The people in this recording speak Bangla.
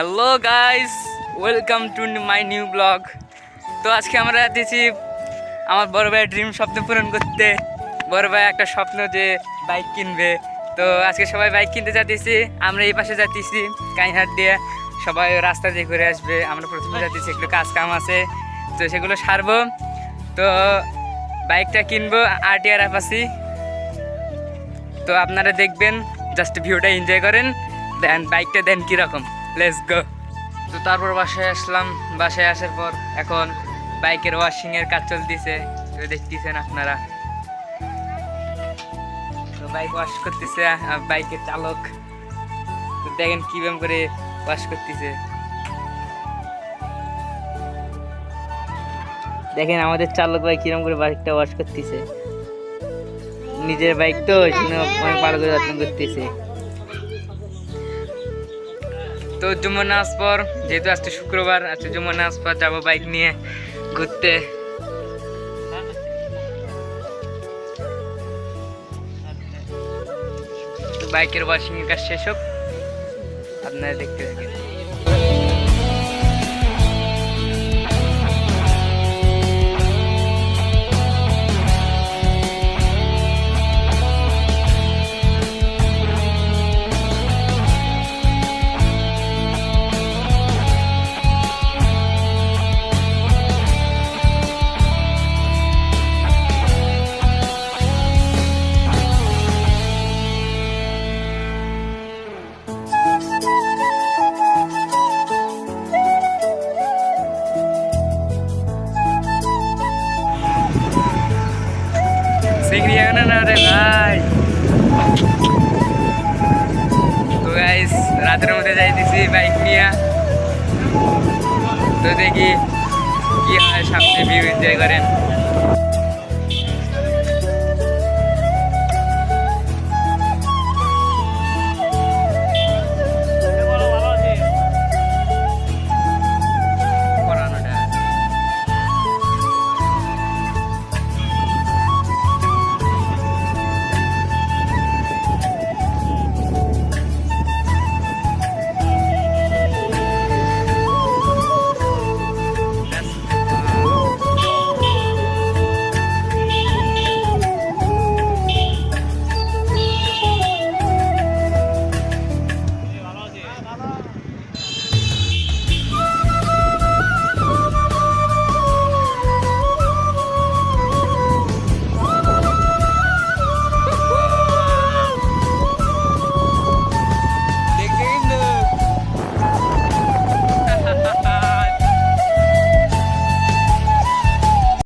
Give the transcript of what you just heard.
Hello guys, welcome to my new blog. তো আজকে আমরা যাচ্ছি আমার বড় ভাইয়ের ড্রিম স্বপ্ন পূরণ করতে। বড় ভাই একটা স্বপ্ন যে বাইক কিনবে, তো আজকে সবাই বাইক কিনতে যাচ্ছি। আমরা এই পাশে যাচ্ছি কাইহাট দিয়ে, সবাই রাস্তা দিয়ে ঘুরে আসবে। আমরা প্রথমে যাচ্ছি, একটু কাজ কাম আছে, তো সেগুলো সারবো। তো বাইকটা কিনবো RTR অ্যাপাচি। তো আপনারা দেখবেন, জাস্ট ভিউটা এনজয় করেন, দেন বাইকটা দেন কীরকম। Let's go. তো তারপর বাসায় আসলাম। বাসায় আসার পর এখন বাইকের ওয়াশিংয়ের কাজ চলতেছে, তো দেখতেছেন আপনারা। তো বাইক ওয়াশ করতেছে বাইকের চালক, তো দেখেন কিভাবে করে ওয়াশ করতেছে। দেখেন আমাদের চালক ভাই কিরকম করে বাইকটা ওয়াশ করতেছে। নিজের বাইক তো অনেক ভালো করে যত্ন করতেছে। তো জুম্মা নামাজ পর, যেহেতু আজকে শুক্রবার, আজকে জুম্মা নামাজ পর যাবো বাইক নিয়ে ঘুরতে। তো বাইকের ওয়াশিং এর কাজ শেষ হোক, আপনারা দেখতে থাকেন। না রে ভাই। তো গাইস, রাতের মধ্যে যাইতেছি বাইক নিয়ে। তো দেখি কি হয়, সামনে ভিউ এনজয় করেন।